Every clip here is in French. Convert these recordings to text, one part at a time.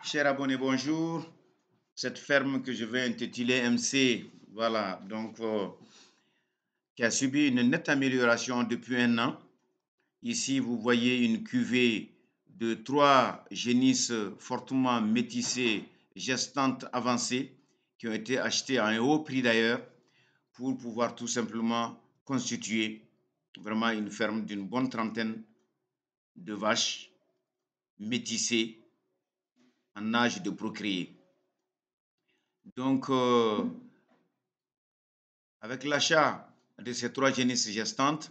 Chers abonnés, bonjour. Cette ferme que je vais intituler MC, voilà, qui a subi une nette amélioration depuis un an. Ici, vous voyez une cuvée de 3 génisses fortement métissées, gestantes avancées, qui ont été achetées à un haut prix d'ailleurs, pour pouvoir tout simplement constituer vraiment une ferme d'une bonne trentaine de vaches métissées en âge de procréer. Donc, avec l'achat de ces 3 génisses gestantes,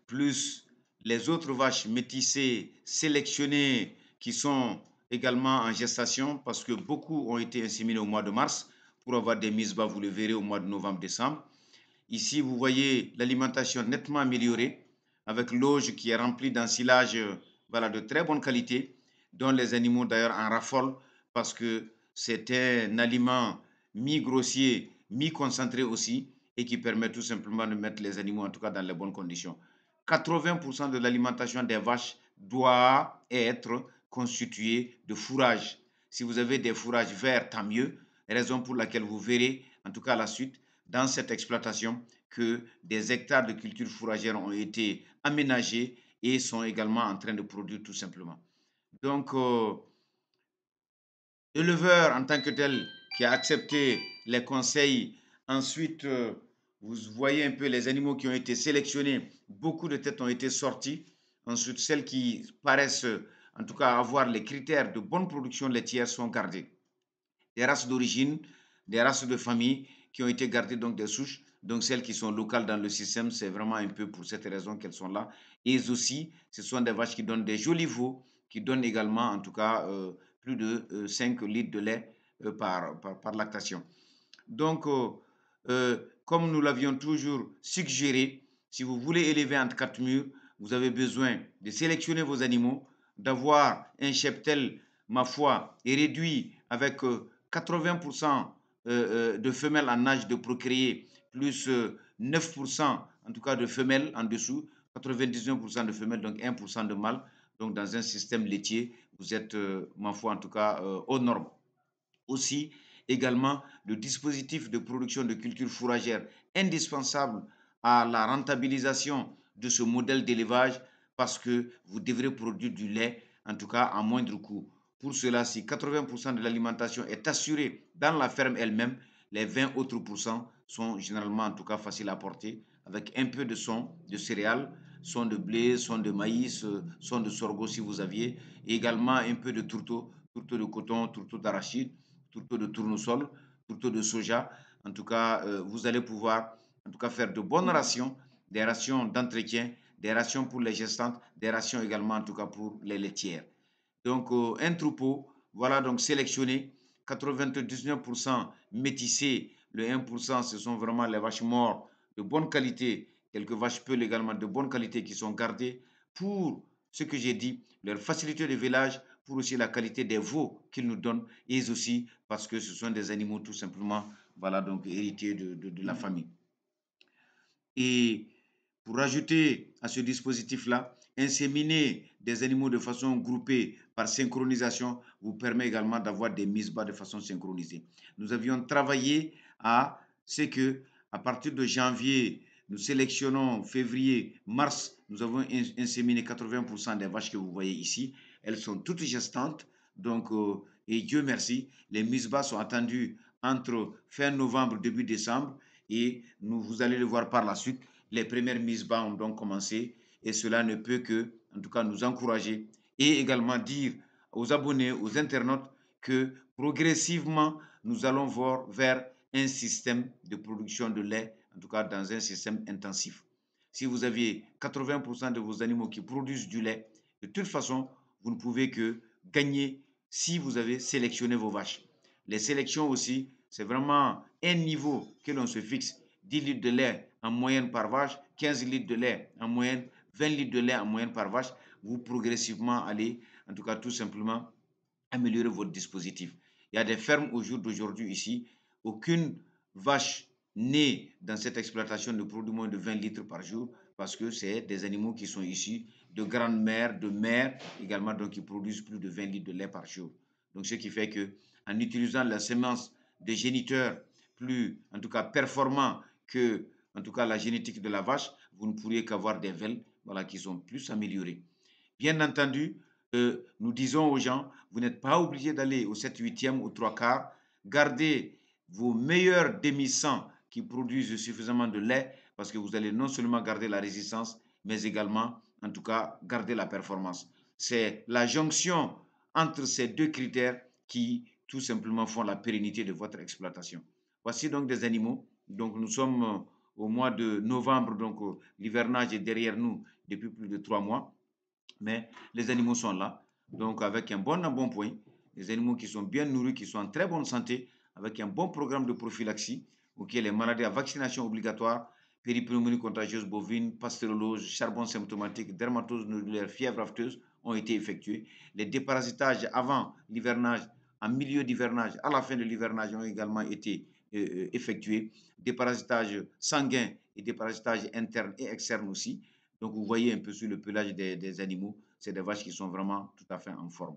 plus les autres vaches métissées sélectionnées qui sont également en gestation, parce que beaucoup ont été inséminées au mois de mars pour avoir des mises bas, vous le verrez au mois de novembre-décembre. Ici, vous voyez l'alimentation nettement améliorée, avec l'auge qui est remplie d'ensilage voilà, de très bonne qualité, dont les animaux d'ailleurs en raffolent, parce que c'est un aliment mi-grossier, mi-concentré aussi, et qui permet tout simplement de mettre les animaux, en tout cas, dans les bonnes conditions. 80% de l'alimentation des vaches doit être constituée de fourrage. Si vous avez des fourrages verts, tant mieux, raison pour laquelle vous verrez, en tout cas à la suite, dans cette exploitation, que des hectares de cultures fourragères ont été aménagés et sont également en train de produire tout simplement. Donc, éleveur en tant que tel qui a accepté les conseils. Ensuite, vous voyez un peu les animaux qui ont été sélectionnés. Beaucoup de têtes ont été sorties. Ensuite, celles qui paraissent, en tout cas, avoir les critères de bonne production laitière sont gardées. Des races d'origine, des races de famille qui ont été gardées, donc des souches. Donc, celles qui sont locales dans le système, c'est vraiment un peu pour cette raison qu'elles sont là. Et aussi, ce sont des vaches qui donnent des jolis veaux, qui donnent également, en tout cas, plus de 5 litres de lait par lactation. Donc, comme nous l'avions toujours suggéré, si vous voulez élever entre 4 murs, vous avez besoin de sélectionner vos animaux, d'avoir un cheptel, ma foi, et réduit avec 80% de femelles en âge de procréer, plus 9% en tout cas de femelles en dessous, 99% de femelles, donc 1% de mâles. Donc, dans un système laitier, vous êtes, ma foi, en tout cas, aux normes. Aussi, également, le dispositif de production de cultures fourragères indispensable à la rentabilisation de ce modèle d'élevage parce que vous devrez produire du lait, en tout cas à moindre coût. Pour cela, si 80% de l'alimentation est assurée dans la ferme elle-même, les 20 autres pourcents sont généralement, en tout cas, faciles à porter avec un peu de son de céréales, son de blé, son de maïs, son de sorgho si vous aviez, et également un peu de tourteau, tourteau de coton, tourteau d'arachide, tourteau de tournesol, tourteau de soja. En tout cas, vous allez pouvoir en tout cas faire de bonnes rations, des rations d'entretien, des rations pour les gestantes, des rations également en tout cas pour les laitières. Donc, un troupeau, voilà donc sélectionné, 99% métissés, le 1% ce sont vraiment les vaches mortes de bonne qualité, quelques vaches peules également de bonne qualité qui sont gardées pour ce que j'ai dit, leur facilité de village, pour aussi la qualité des veaux qu'ils nous donnent, et aussi parce que ce sont des animaux tout simplement, voilà donc héritiers de la famille. Et pour ajouter à ce dispositif-là, inséminer des animaux de façon groupée par synchronisation vous permet également d'avoir des mises bas de façon synchronisée. Nous avions travaillé à ce que, à partir de janvier, nous sélectionnons février, mars, nous avons inséminé 80% des vaches que vous voyez ici. Elles sont toutes gestantes. Donc, et Dieu merci, les mises bas sont attendues entre fin novembre, début décembre. Et vous allez le voir par la suite, les premières mises bas ont donc commencé et cela ne peut que, en tout cas, nous encourager et également dire aux abonnés, aux internautes que progressivement, nous allons voir vers un système de production de lait, en tout cas dans un système intensif. Si vous aviez 80% de vos animaux qui produisent du lait, de toute façon, vous ne pouvez que gagner si vous avez sélectionné vos vaches. Les sélections aussi, c'est vraiment un niveau que l'on se fixe. 10 litres de lait en moyenne par vache, 15 litres de lait en moyenne, 20 litres de lait en moyenne par vache. Vous progressivement allez, en tout cas tout simplement, améliorer votre dispositif. Il y a des fermes au jour d'aujourd'hui ici, aucune vache née dans cette exploitation ne produit moins de 20 litres par jour parce que c'est des animaux qui sont issus de grandes mères, de mères également, donc qui produisent plus de 20 litres de lait par jour. Donc, ce qui fait que en utilisant la semence de géniteurs plus, en tout cas, performants que, en tout cas, la génétique de la vache, vous ne pourriez qu'avoir des velles, voilà, qui sont plus améliorées. Bien entendu, nous disons aux gens, vous n'êtes pas obligé d'aller au 7/8e ou 3/4. Gardez vos meilleurs demi-sang qui produisent suffisamment de lait parce que vous allez non seulement garder la résistance, mais également, en tout cas, garder la performance. C'est la jonction entre ces deux critères qui, tout simplement, font la pérennité de votre exploitation. Voici donc des animaux. Donc, nous sommes au mois de novembre, donc l'hivernage est derrière nous depuis plus de 3 mois. Mais les animaux sont là, donc avec un bon point. Les animaux qui sont bien nourris, qui sont en très bonne santé, avec un bon programme de prophylaxie, ok, les maladies à vaccination obligatoire, péripneumonie contagieuse bovine, pasteurellose, charbon symptomatique, dermatose nodulaire, fièvre afteuse ont été effectués. Les déparasitages avant l'hivernage, en milieu d'hivernage, à la fin de l'hivernage ont également été effectués. Déparasitage sanguin et déparasitage interne et externe aussi. Donc, vous voyez un peu sur le pelage des animaux, c'est des vaches qui sont vraiment tout à fait en forme.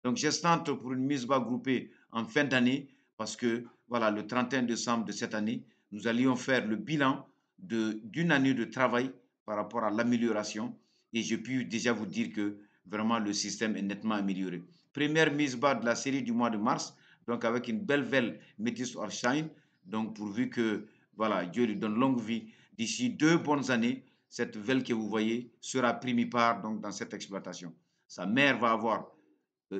Donc, j'estente pour une mise bas groupée en fin d'année parce que, voilà, le 31 décembre de cette année, nous allions faire le bilan d'une année de travail par rapport à l'amélioration et je puis déjà vous dire que vraiment le système est nettement amélioré. Première mise bas de la série du mois de mars, donc avec une belle velle Métis Orshine, donc pourvu que, voilà, Dieu lui donne longue vie, d'ici 2 bonnes années, cette velle que vous voyez sera primipare donc dans cette exploitation. Sa mère va avoir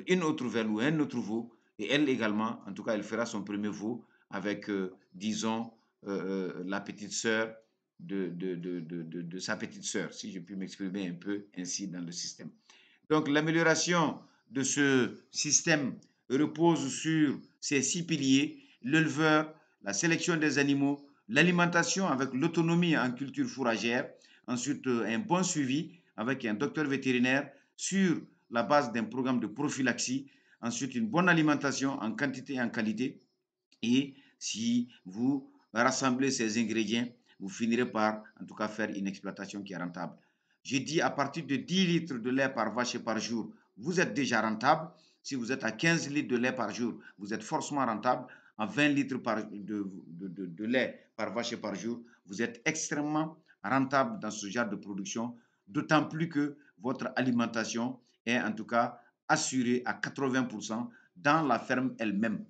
une autre velle ou un autre veau et elle également, en tout cas, elle fera son premier veau avec, disons, la petite sœur de sa petite sœur, si je puis m'exprimer un peu ainsi dans le système. Donc, l'amélioration de ce système repose sur ces 6 piliers, l'éleveur, la sélection des animaux, l'alimentation avec l'autonomie en culture fourragère, ensuite un bon suivi avec un docteur vétérinaire sur la base d'un programme de prophylaxie, ensuite une bonne alimentation en quantité et en qualité. Et si vous rassemblez ces ingrédients, vous finirez par, en tout cas, faire une exploitation qui est rentable. Je dis à partir de 10 litres de lait par vache et par jour, vous êtes déjà rentable. Si vous êtes à 15 litres de lait par jour, vous êtes forcément rentable. À 20 litres de lait par vache et par jour, vous êtes extrêmement rentable dans ce genre de production, d'autant plus que votre alimentation est en tout cas assurée à 80% dans la ferme elle-même.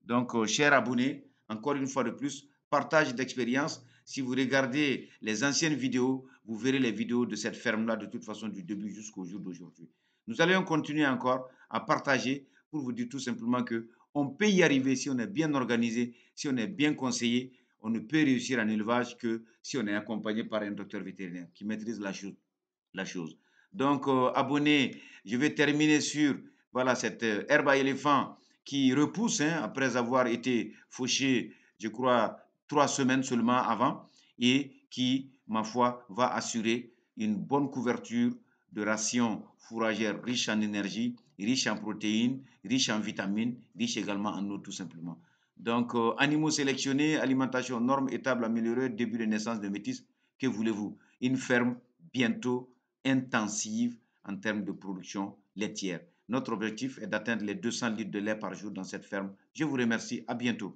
Donc, chers abonnés, encore une fois de plus, partage d'expérience. Si vous regardez les anciennes vidéos, vous verrez les vidéos de cette ferme-là de toute façon du début jusqu'au jour d'aujourd'hui. Nous allons continuer encore à partager pour vous dire tout simplement que on peut y arriver si on est bien organisé, si on est bien conseillé. On ne peut réussir en élevage que si on est accompagné par un docteur vétérinaire qui maîtrise la chose. Donc, abonnés, je vais terminer sur voilà, cette herbe à éléphant qui repousse hein, après avoir été fauché, je crois, 3 semaines seulement avant et qui, ma foi, va assurer une bonne couverture de rations fourragères riches en énergie, riches en protéines, riches en vitamines, riches également en eau tout simplement. Donc, animaux sélectionnés, alimentation norme, étable améliorée, début de naissance de métis, que voulez-vous? Une ferme bientôt intensive en termes de production laitière. Notre objectif est d'atteindre les 200 litres de lait par jour dans cette ferme. Je vous remercie. À bientôt.